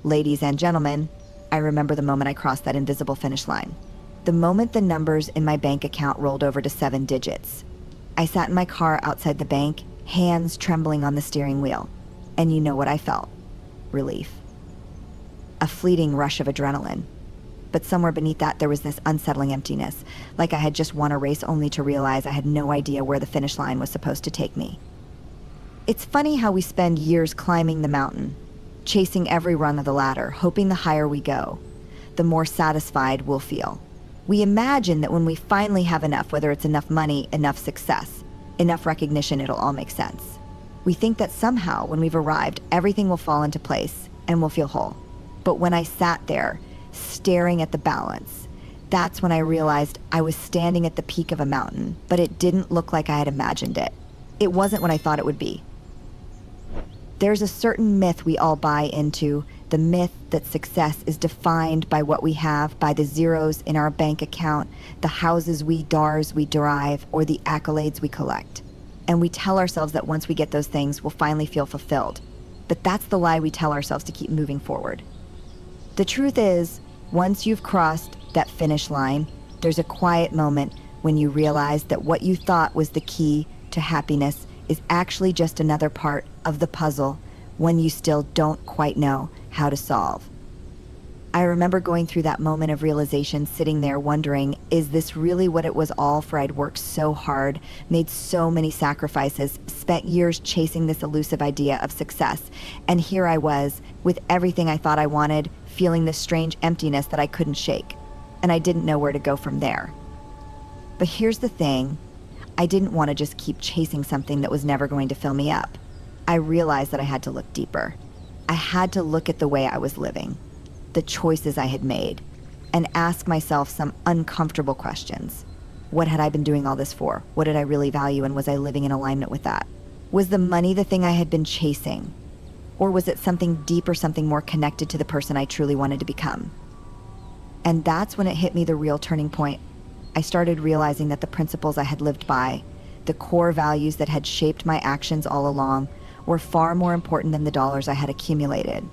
Ladies and gentlemen, I remember the moment I crossed that invisible finish line. The moment the numbers in my bank account rolled over to 7 digits. I sat in my car outside the bank, hands trembling on the steering wheel. And you know what I felt? Relief. A fleeting rush of adrenaline. But somewhere beneath that, there was this unsettling emptiness, like I had just won a race only to realize I had no idea where the finish line was supposed to take me. It's funny how we spend years climbing the mountain, chasing every rung of the ladder, hoping the higher we go, the more satisfied we'll feel. We imagine that when we finally have enough, whether it's enough money, enough success, enough recognition, it'll all make sense. We think that somehow, when we've arrived, everything will fall into place and we'll feel whole. But when I sat there, staring at the balance, that's when I realized I was standing at the peak of a mountain, but it didn't look like I had imagined it. It wasn't what I thought it would be. There's a certain myth we all buy into, the myth that success is defined by what we have, by the zeros in our bank account, the houses we derive, or the accolades we collect. And we tell ourselves that once we get those things, we'll finally feel fulfilled. But that's the lie we tell ourselves to keep moving forward. The truth is, once you've crossed that finish line, there's a quiet moment when you realize that what you thought was the key to happiness is actually just another part of the puzzle, one you still don't quite know how to solve. I remember going through that moment of realization, sitting there wondering, is this really what it was all for? I'd worked so hard, made so many sacrifices, spent years chasing this elusive idea of success, and here I was, with everything I thought I wanted, feeling this strange emptiness that I couldn't shake, and I didn't know where to go from there. But here's the thing, I didn't want to just keep chasing something that was never going to fill me up. I realized that I had to look deeper. I had to look at the way I was living, the choices I had made, and ask myself some uncomfortable questions. What had I been doing all this for? What did I really value, and was I living in alignment with that? Was the money the thing I had been chasing? Or was it something deeper, something more connected to the person I truly wanted to become? And that's when it hit me, the real turning point. I started realizing that the principles I had lived by, the core values that had shaped my actions all along, were far more important than the dollars I had accumulated.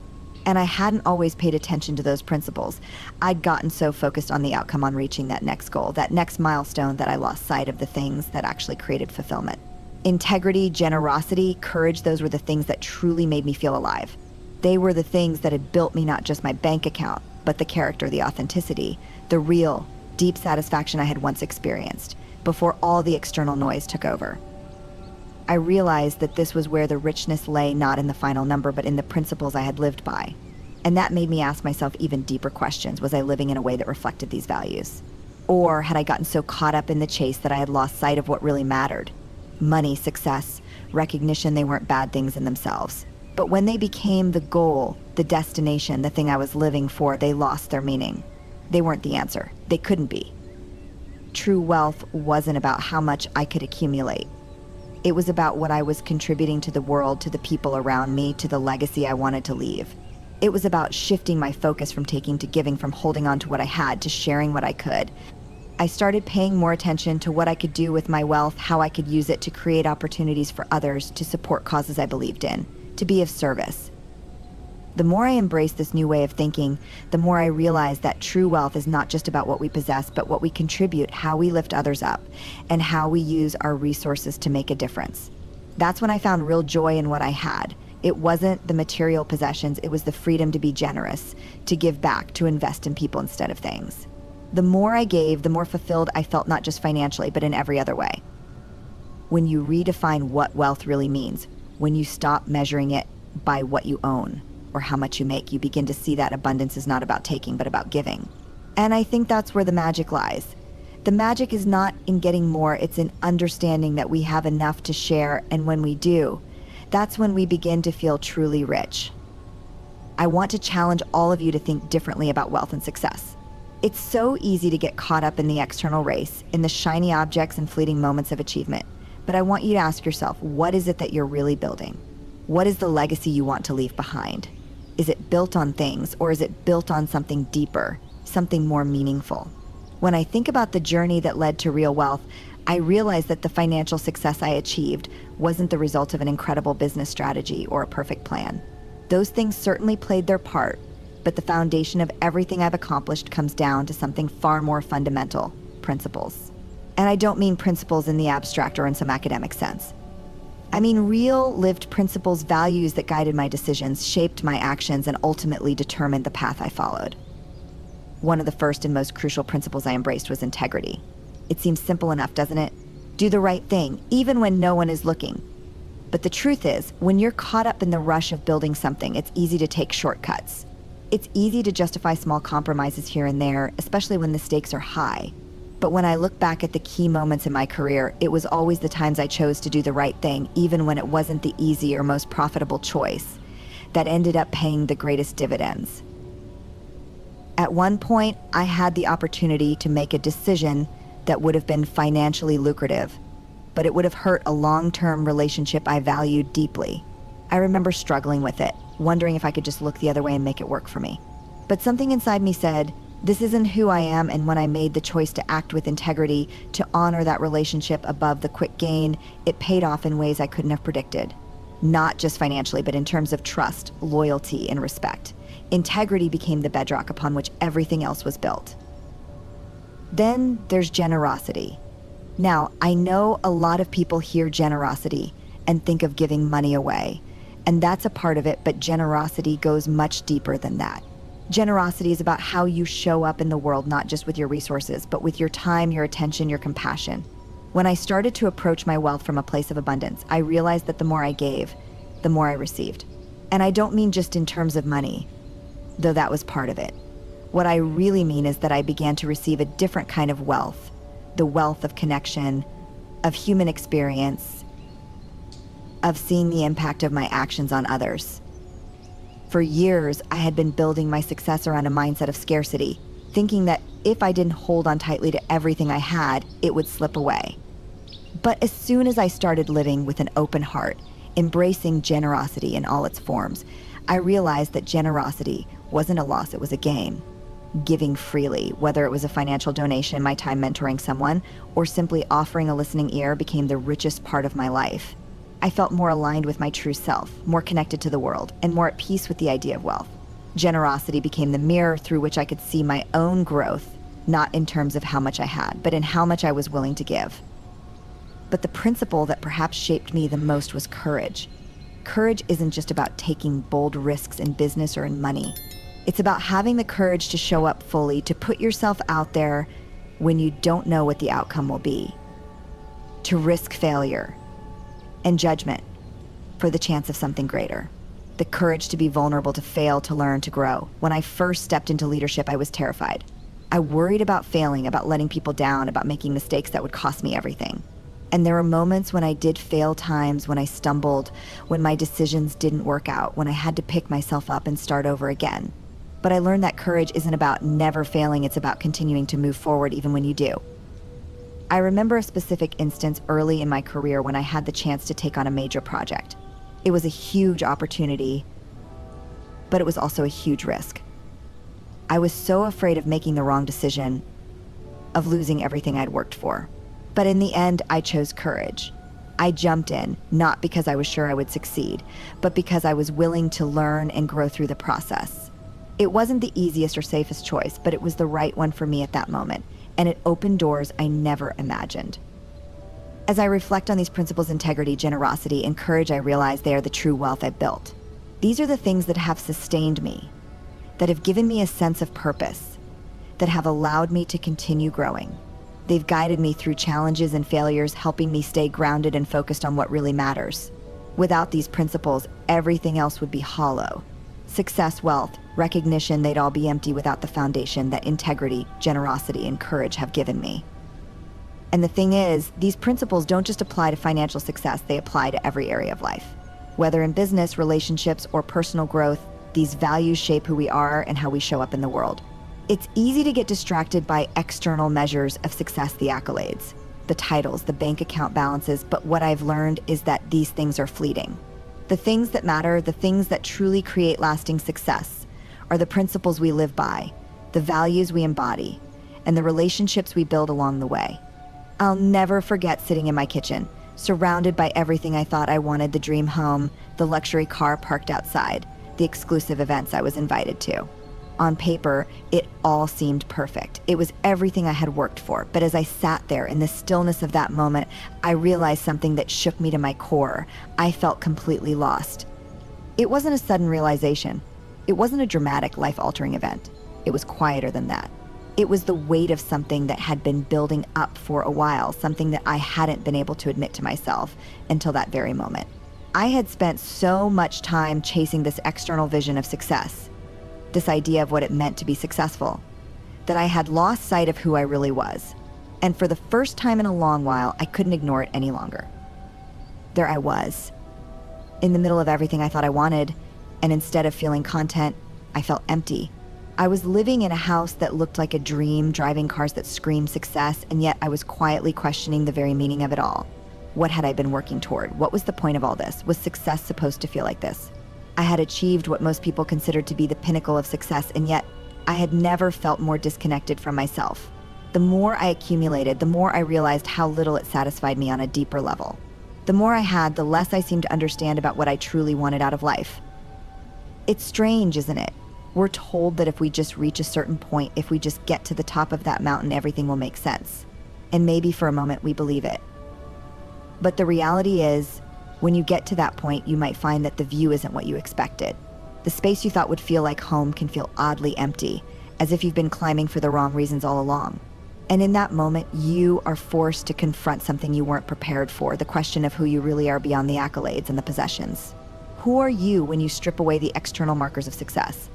And I hadn't always paid attention to those principles. I'd gotten so focused on the outcome, on reaching that next goal, that next milestone, that I lost sight of the things that actually created fulfillment. Integrity, generosity, courage, those were the things that truly made me feel alive. They were the things that had built me not just my bank account, but the character, the authenticity, the real, deep satisfaction I had once experienced, before all the external noise took over. I realized that this was where the richness lay, not in the final number, but in the principles I had lived by. And that made me ask myself even deeper questions. Was I living in a way that reflected these values? Or had I gotten so caught up in the chase that I had lost sight of what really mattered? Money, success, recognition, they weren't bad things in themselves. But when they became the goal, the destination, the thing I was living for, they lost their meaning. They weren't the answer. They couldn't be. True wealth wasn't about how much I could accumulate. It was about what I was contributing to the world, to the people around me, to the legacy I wanted to leave. It was about shifting my focus from taking to giving, from holding on to what I had to sharing what I could. I started paying more attention to what I could do with my wealth, how I could use it to create opportunities for others, to support causes I believed in, to be of service. The more I embraced this new way of thinking, the more I realized that true wealth is not just about what we possess, but what we contribute, how we lift others up, and how we use our resources to make a difference. That's when I found real joy in what I had. It wasn't the material possessions, it was the freedom to be generous, to give back, to invest in people instead of things. The more I gave, the more fulfilled I felt, not just financially, but in every other way. When you redefine what wealth really means, when you stop measuring it by what you own, or how much you make, you begin to see that abundance is not about taking, but about giving. And I think that's where the magic lies. The magic is not in getting more, it's in understanding that we have enough to share, and when we do, that's when we begin to feel truly rich. I want to challenge all of you to think differently about wealth and success. It's so easy to get caught up in the external race, in the shiny objects and fleeting moments of achievement. But I want you to ask yourself, what is it that you're really building? What is the legacy you want to leave behind? Is it built on things, or is it built on something deeper, something more meaningful? When I think about the journey that led to real wealth, I realize that the financial success I achieved wasn't the result of an incredible business strategy or a perfect plan. Those things certainly played their part, but the foundation of everything I've accomplished comes down to something far more fundamental: principles. And I don't mean principles in the abstract or in some academic sense. I mean real, lived principles, values that guided my decisions, shaped my actions, and ultimately determined the path I followed. One of the first and most crucial principles I embraced was integrity. It seems simple enough, doesn't it? Do the right thing, even when no one is looking. But the truth is, when you're caught up in the rush of building something, it's easy to take shortcuts. It's easy to justify small compromises here and there, especially when the stakes are high. But when I look back at the key moments in my career, it was always the times I chose to do the right thing, even when it wasn't the easy or most profitable choice, that ended up paying the greatest dividends. At one point, I had the opportunity to make a decision that would have been financially lucrative, but it would have hurt a long-term relationship I valued deeply. I remember struggling with it, wondering if I could just look the other way and make it work for me. But something inside me said, this isn't who I am, and when I made the choice to act with integrity, to honor that relationship above the quick gain, it paid off in ways I couldn't have predicted. Not just financially, but in terms of trust, loyalty, and respect. Integrity became the bedrock upon which everything else was built. Then there's generosity. Now, I know a lot of people hear generosity and think of giving money away, and that's a part of it, but generosity goes much deeper than that. Generosity is about how you show up in the world, not just with your resources, but with your time, your attention, your compassion. When I started to approach my wealth from a place of abundance, I realized that the more I gave, the more I received. And I don't mean just in terms of money, though that was part of it. What I really mean is that I began to receive a different kind of wealth, the wealth of connection, of human experience, of seeing the impact of my actions on others. For years, I had been building my success around a mindset of scarcity, thinking that if I didn't hold on tightly to everything I had, it would slip away. But as soon as I started living with an open heart, embracing generosity in all its forms, I realized that generosity wasn't a loss, it was a gain. Giving freely, whether it was a financial donation, my time mentoring someone, or simply offering a listening ear, became the richest part of my life. I felt more aligned with my true self, more connected to the world, and more at peace with the idea of wealth. Generosity became the mirror through which I could see my own growth, not in terms of how much I had, but in how much I was willing to give. But the principle that perhaps shaped me the most was courage. Courage isn't just about taking bold risks in business or in money. It's about having the courage to show up fully, to put yourself out there when you don't know what the outcome will be, to risk failure and judgment for the chance of something greater. The courage to be vulnerable, to fail, to learn, to grow. When I first stepped into leadership, I was terrified. I worried about failing, about letting people down, about making mistakes that would cost me everything. And there were moments when I did fail, times when I stumbled, when my decisions didn't work out, when I had to pick myself up and start over again. But I learned that courage isn't about never failing, it's about continuing to move forward even when you do. I remember a specific instance early in my career when I had the chance to take on a major project. It was a huge opportunity, but it was also a huge risk. I was so afraid of making the wrong decision, of losing everything I'd worked for. But in the end, I chose courage. I jumped in, not because I was sure I would succeed, but because I was willing to learn and grow through the process. It wasn't the easiest or safest choice, but it was the right one for me at that moment, and it opened doors I never imagined. As I reflect on these principles, integrity, generosity, and courage, I realize they are the true wealth I've built. These are the things that have sustained me, that have given me a sense of purpose, that have allowed me to continue growing. They've guided me through challenges and failures, helping me stay grounded and focused on what really matters. Without these principles, everything else would be hollow. Success, wealth, recognition, they'd all be empty without the foundation that integrity, generosity, and courage have given me. And the thing is, these principles don't just apply to financial success, they apply to every area of life. Whether in business, relationships, or personal growth, these values shape who we are and how we show up in the world. It's easy to get distracted by external measures of success, the accolades, the titles, the bank account balances, but what I've learned is that these things are fleeting. The things that matter, the things that truly create lasting success, are the principles we live by, the values we embody, and the relationships we build along the way. I'll never forget sitting in my kitchen, surrounded by everything I thought I wanted: the dream home, the luxury car parked outside, the exclusive events I was invited to. On paper, it all seemed perfect. It was everything I had worked for. But as I sat there in the stillness of that moment, I realized something that shook me to my core. I felt completely lost. It wasn't a sudden realization. It wasn't a dramatic, life-altering event. It was quieter than that. It was the weight of something that had been building up for a while, something that I hadn't been able to admit to myself until that very moment. I had spent so much time chasing this external vision of success, this idea of what it meant to be successful, that I had lost sight of who I really was. And for the first time in a long while, I couldn't ignore it any longer. There I was, in the middle of everything I thought I wanted, and instead of feeling content, I felt empty. I was living in a house that looked like a dream, driving cars that screamed success, and yet I was quietly questioning the very meaning of it all. What had I been working toward? What was the point of all this? Was success supposed to feel like this? I had achieved what most people considered to be the pinnacle of success, and yet I had never felt more disconnected from myself. The more I accumulated, the more I realized how little it satisfied me on a deeper level. The more I had, the less I seemed to understand about what I truly wanted out of life. It's strange, isn't it? We're told that if we just reach a certain point, if we just get to the top of that mountain, everything will make sense. And maybe for a moment we believe it. But the reality is, when you get to that point, you might find that the view isn't what you expected. The space you thought would feel like home can feel oddly empty, as if you've been climbing for the wrong reasons all along. And in that moment, you are forced to confront something you weren't prepared for, the question of who you really are beyond the accolades and the possessions. Who are you when you strip away the external markers of success?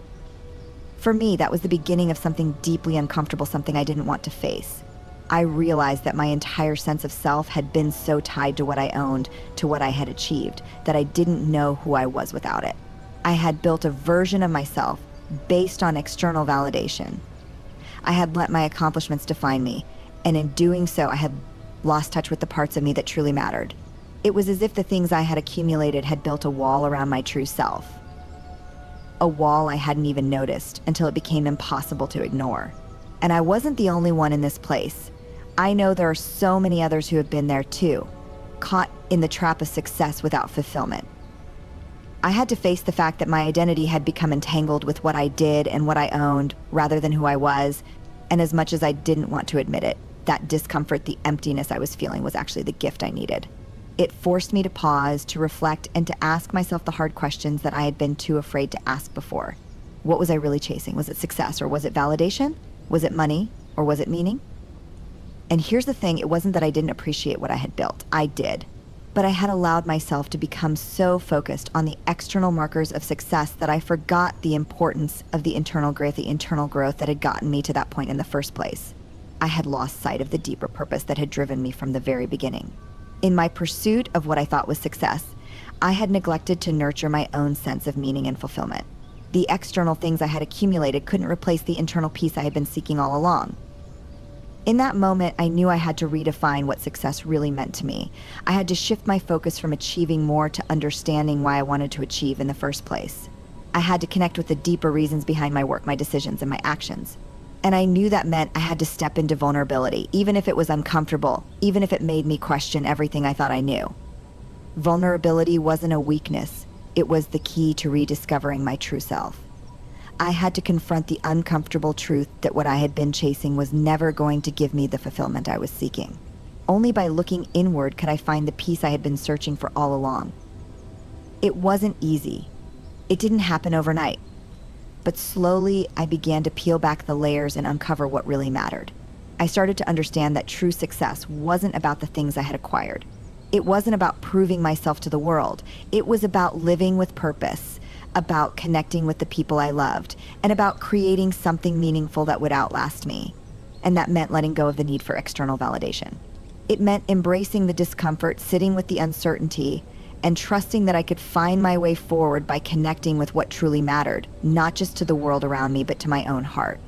For me, that was the beginning of something deeply uncomfortable, something I didn't want to face. I realized that my entire sense of self had been so tied to what I owned, to what I had achieved, that I didn't know who I was without it. I had built a version of myself based on external validation. I had let my accomplishments define me, and in doing so, I had lost touch with the parts of me that truly mattered. It was as if the things I had accumulated had built a wall around my true self. A wall I hadn't even noticed until it became impossible to ignore. And I wasn't the only one in this place. I know there are so many others who have been there too, caught in the trap of success without fulfillment. I had to face the fact that my identity had become entangled with what I did and what I owned rather than who I was, and as much as I didn't want to admit it, that discomfort, the emptiness I was feeling was actually the gift I needed. It forced me to pause, to reflect, and to ask myself the hard questions that I had been too afraid to ask before. What was I really chasing? Was it success, or was it validation? Was it money, or was it meaning? And here's the thing, it wasn't that I didn't appreciate what I had built. I did. But I had allowed myself to become so focused on the external markers of success that I forgot the importance of the internal growth that had gotten me to that point in the first place. I had lost sight of the deeper purpose that had driven me from the very beginning. In my pursuit of what I thought was success, I had neglected to nurture my own sense of meaning and fulfillment. The external things I had accumulated couldn't replace the internal peace I had been seeking all along. In that moment, I knew I had to redefine what success really meant to me. I had to shift my focus from achieving more to understanding why I wanted to achieve in the first place. I had to connect with the deeper reasons behind my work, my decisions, and my actions. And I knew that meant I had to step into vulnerability, even if it was uncomfortable, even if it made me question everything I thought I knew. Vulnerability wasn't a weakness. It was the key to rediscovering my true self. I had to confront the uncomfortable truth that what I had been chasing was never going to give me the fulfillment I was seeking. Only by looking inward could I find the peace I had been searching for all along. It wasn't easy. It didn't happen overnight. But slowly, I began to peel back the layers and uncover what really mattered. I started to understand that true success wasn't about the things I had acquired. It wasn't about proving myself to the world. It was about living with purpose, about connecting with the people I loved, and about creating something meaningful that would outlast me. And that meant letting go of the need for external validation. It meant embracing the discomfort, sitting with the uncertainty, and trusting that I could find my way forward by connecting with what truly mattered, not just to the world around me, but to my own heart.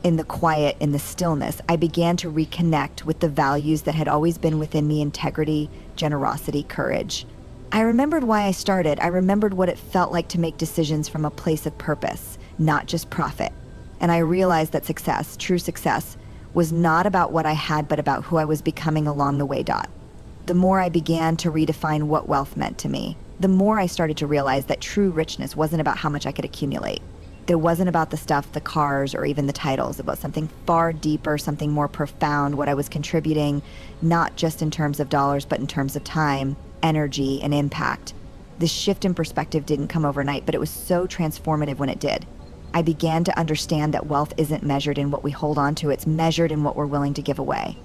In the quiet, in the stillness, I began to reconnect with the values that had always been within me: integrity, generosity, courage. I remembered why I started. I remembered what it felt like to make decisions from a place of purpose, not just profit. And I realized that success, true success, was not about what I had, but about who I was becoming along the way. The more I began to redefine what wealth meant to me, the more I started to realize that true richness wasn't about how much I could accumulate. It wasn't about the stuff, the cars, or even the titles. It was something far deeper, something more profound, what I was contributing, not just in terms of dollars, but in terms of time, energy, and impact. This shift in perspective didn't come overnight, but it was so transformative when it did. I began to understand that wealth isn't measured in what we hold on to, it's measured in what we're willing to give away.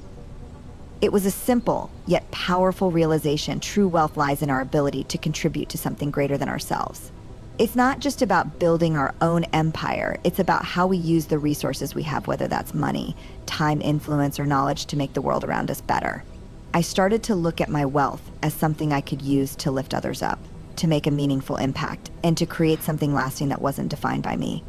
It was a simple, yet powerful realization. True wealth lies in our ability to contribute to something greater than ourselves. It's not just about building our own empire, it's about how we use the resources we have, whether that's money, time, influence, or knowledge, to make the world around us better. I started to look at my wealth as something I could use to lift others up, to make a meaningful impact, and to create something lasting that wasn't defined by me,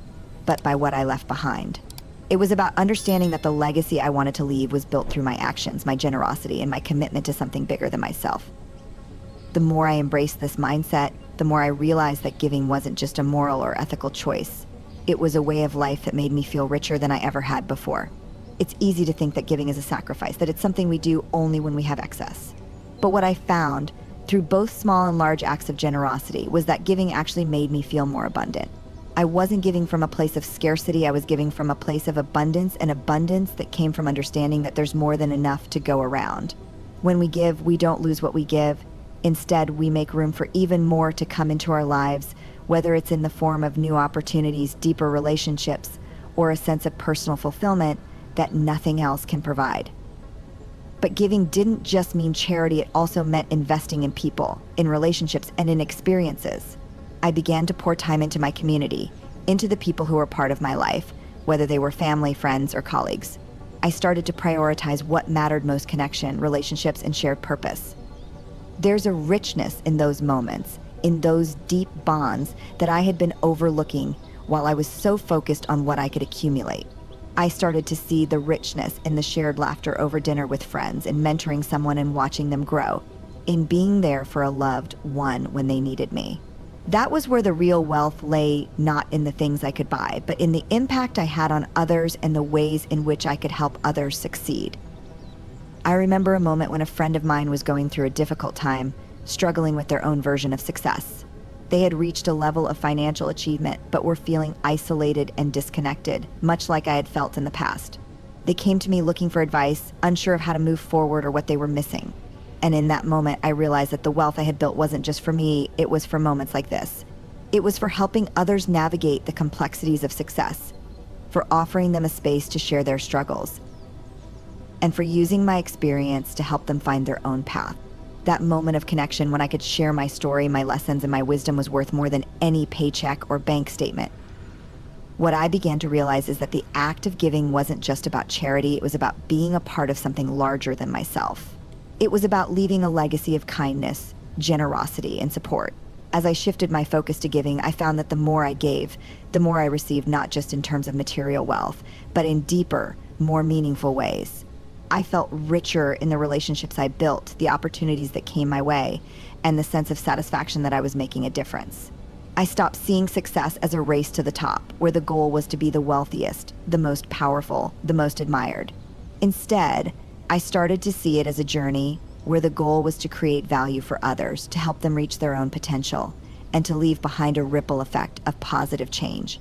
but by what I left behind. It was about understanding that the legacy I wanted to leave was built through my actions, my generosity, and my commitment to something bigger than myself. The more I embraced this mindset, the more I realized that giving wasn't just a moral or ethical choice. It was a way of life that made me feel richer than I ever had before. It's easy to think that giving is a sacrifice, that it's something we do only when we have excess. But what I found, through both small and large acts of generosity, was that giving actually made me feel more abundant. I wasn't giving from a place of scarcity, I was giving from a place of abundance, an abundance that came from understanding that there's more than enough to go around. When we give, we don't lose what we give. Instead, we make room for even more to come into our lives, whether it's in the form of new opportunities, deeper relationships, or a sense of personal fulfillment that nothing else can provide. But giving didn't just mean charity, it also meant investing in people, in relationships, and in experiences. I began to pour time into my community, into the people who were part of my life, whether they were family, friends, or colleagues. I started to prioritize what mattered most: connection, relationships, and shared purpose. There's a richness in those moments, in those deep bonds that I had been overlooking while I was so focused on what I could accumulate. I started to see the richness in the shared laughter over dinner with friends, in mentoring someone and watching them grow, in being there for a loved one when they needed me. That was where the real wealth lay, not in the things I could buy, but in the impact I had on others and the ways in which I could help others succeed. I remember a moment when a friend of mine was going through a difficult time, struggling with their own version of success. They had reached a level of financial achievement, but were feeling isolated and disconnected, much like I had felt in the past. They came to me looking for advice, unsure of how to move forward or what they were missing. And in that moment, I realized that the wealth I had built wasn't just for me, it was for moments like this. It was for helping others navigate the complexities of success, for offering them a space to share their struggles, and for using my experience to help them find their own path. That moment of connection when I could share my story, my lessons, and my wisdom was worth more than any paycheck or bank statement. What I began to realize is that the act of giving wasn't just about charity, it was about being a part of something larger than myself. It was about leaving a legacy of kindness, generosity, and support. As I shifted my focus to giving, I found that the more I gave, the more I received, not just in terms of material wealth, but in deeper, more meaningful ways. I felt richer in the relationships I built, the opportunities that came my way, and the sense of satisfaction that I was making a difference. I stopped seeing success as a race to the top, where the goal was to be the wealthiest, the most powerful, the most admired. Instead, I started to see it as a journey where the goal was to create value for others, to help them reach their own potential, and to leave behind a ripple effect of positive change.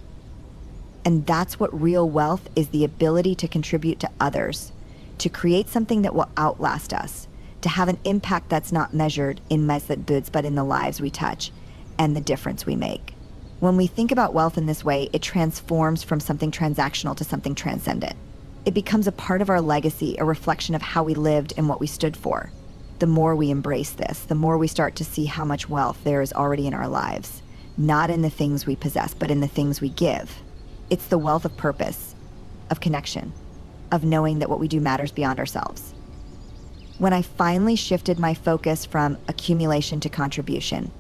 And that's what real wealth is: the ability to contribute to others, to create something that will outlast us, to have an impact that's not measured in measured goods, but in the lives we touch and the difference we make. When we think about wealth in this way, it transforms from something transactional to something transcendent. It becomes a part of our legacy, a reflection of how we lived and what we stood for. The more we embrace this, the more we start to see how much wealth there is already in our lives, not in the things we possess, but in the things we give. It's the wealth of purpose, of connection, of knowing that what we do matters beyond ourselves. When I finally shifted my focus from accumulation to contribution,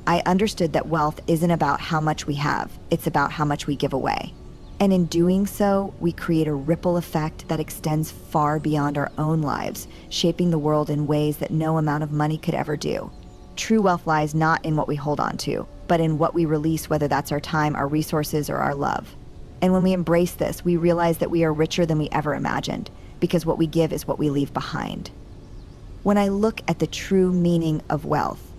I understood that wealth isn't about how much we have, it's about how much we give away. And in doing so, we create a ripple effect that extends far beyond our own lives, shaping the world in ways that no amount of money could ever do. True wealth lies not in what we hold on to, but in what we release, whether that's our time, our resources, or our love. And when we embrace this, we realize that we are richer than we ever imagined, because what we give is what we leave behind. When I look at the true meaning of wealth,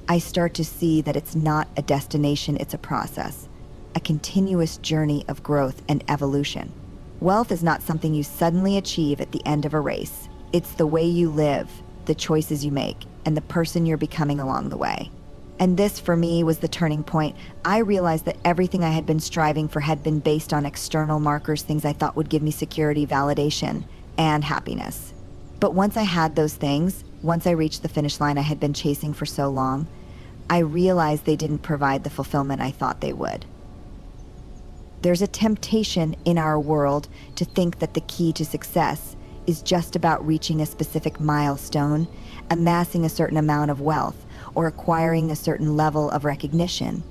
I start to see that it's not a destination, it's a process. a continuous journey of growth and evolution. Wealth is not something you suddenly achieve at the end of a race. It's the way you live, the choices you make, and the person you're becoming along the way. And this, for me, was the turning point. I realized that everything I had been striving for had been based on external markers, things I thought would give me security, validation, and happiness. But once I had those things, once I reached the finish line I had been chasing for so long, I realized they didn't provide the fulfillment I thought they would. There's a temptation in our world to think that the key to success is just about reaching a specific milestone, amassing a certain amount of wealth, or acquiring a certain level of recognition.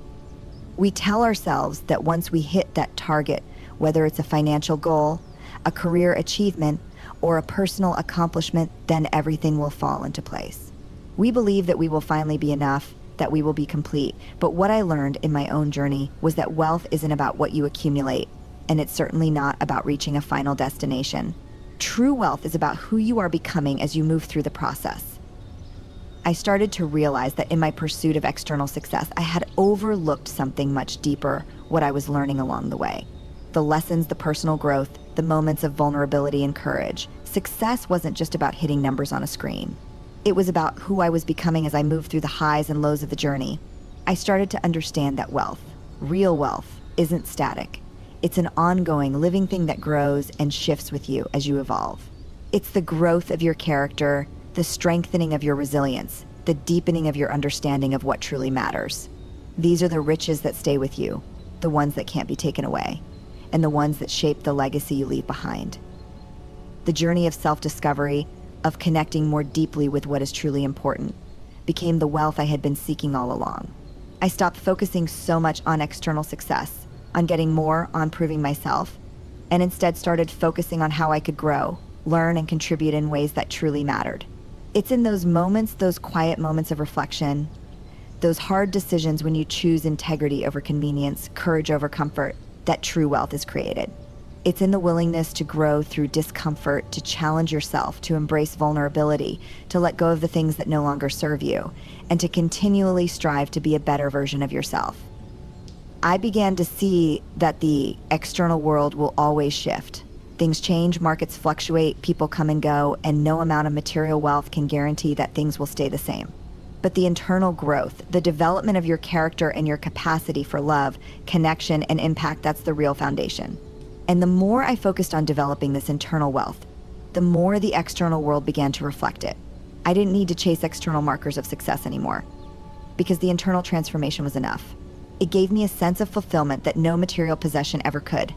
We tell ourselves that once we hit that target, whether it's a financial goal, a career achievement, or a personal accomplishment, then everything will fall into place. We believe that we will finally be enough, that we will be complete. But what I learned in my own journey was that wealth isn't about what you accumulate, and it's certainly not about reaching a final destination. True wealth is about who you are becoming as you move through the process. I started to realize that in my pursuit of external success, I had overlooked something much deeper, what I was learning along the way. The lessons, the personal growth, the moments of vulnerability and courage. Success wasn't just about hitting numbers on a screen. It was about who I was becoming as I moved through the highs and lows of the journey. I started to understand that wealth, real wealth, isn't static. It's an ongoing, living thing that grows and shifts with you as you evolve. It's the growth of your character, the strengthening of your resilience, the deepening of your understanding of what truly matters. These are the riches that stay with you, the ones that can't be taken away, and the ones that shape the legacy you leave behind. The journey of self-discovery, of connecting more deeply with what is truly important, became the wealth I had been seeking all along. I stopped focusing so much on external success, on getting more, on proving myself, and instead started focusing on how I could grow, learn, and contribute in ways that truly mattered. It's in those moments, those quiet moments of reflection, those hard decisions when you choose integrity over convenience, courage over comfort, that true wealth is created. It's in the willingness to grow through discomfort, to challenge yourself, to embrace vulnerability, to let go of the things that no longer serve you, and to continually strive to be a better version of yourself. I began to see that the external world will always shift. Things change, markets fluctuate, people come and go, and no amount of material wealth can guarantee that things will stay the same. But the internal growth, the development of your character and your capacity for love, connection, and impact, that's the real foundation. And the more I focused on developing this internal wealth, the more the external world began to reflect it. I didn't need to chase external markers of success anymore, because the internal transformation was enough. It gave me a sense of fulfillment that no material possession ever could.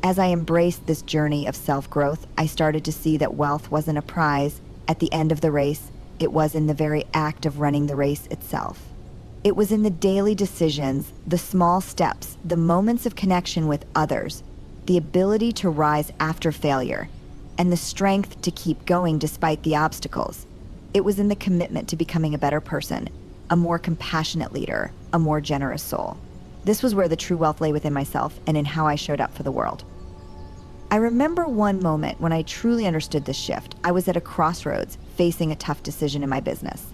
As I embraced this journey of self-growth, I started to see that wealth wasn't a prize at the end of the race. It was in the very act of running the race itself. It was in the daily decisions, the small steps, the moments of connection with others, the ability to rise after failure, and the strength to keep going despite the obstacles. It was in the commitment to becoming a better person, a more compassionate leader, a more generous soul. This was where the true wealth lay within myself and in how I showed up for the world. I remember one moment when I truly understood this shift. I was at a crossroads, facing a tough decision in my business.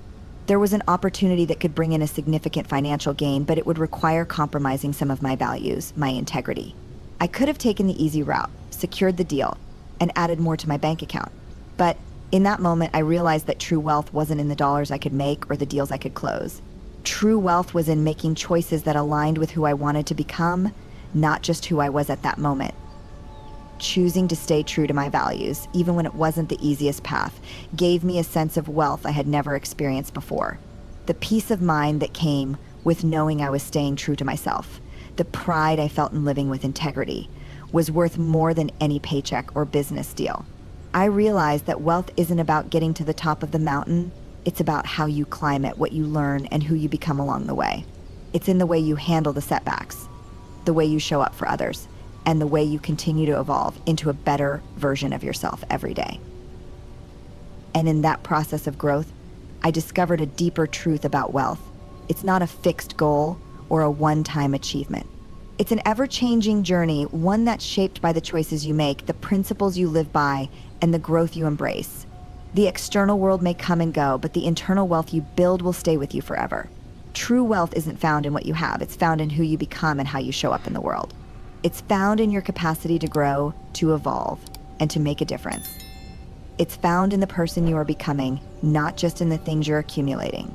There was an opportunity that could bring in a significant financial gain, but it would require compromising some of my values, my integrity. I could have taken the easy route, secured the deal, and added more to my bank account. But in that moment, I realized that true wealth wasn't in the dollars I could make or the deals I could close. True wealth was in making choices that aligned with who I wanted to become, not just who I was at that moment. Choosing to stay true to my values, even when it wasn't the easiest path, gave me a sense of wealth I had never experienced before. The peace of mind that came with knowing I was staying true to myself, the pride I felt in living with integrity, was worth more than any paycheck or business deal. I realized that wealth isn't about getting to the top of the mountain. It's about how you climb it, what you learn, and who you become along the way. It's in the way you handle the setbacks, the way you show up for others, and the way you continue to evolve into a better version of yourself every day. And in that process of growth, I discovered a deeper truth about wealth. It's not a fixed goal or a one-time achievement. It's an ever-changing journey, one that's shaped by the choices you make, the principles you live by, and the growth you embrace. The external world may come and go, but the internal wealth you build will stay with you forever. True wealth isn't found in what you have, it's found in who you become and how you show up in the world. It's found in your capacity to grow, to evolve, and to make a difference. It's found in the person you are becoming, not just in the things you're accumulating.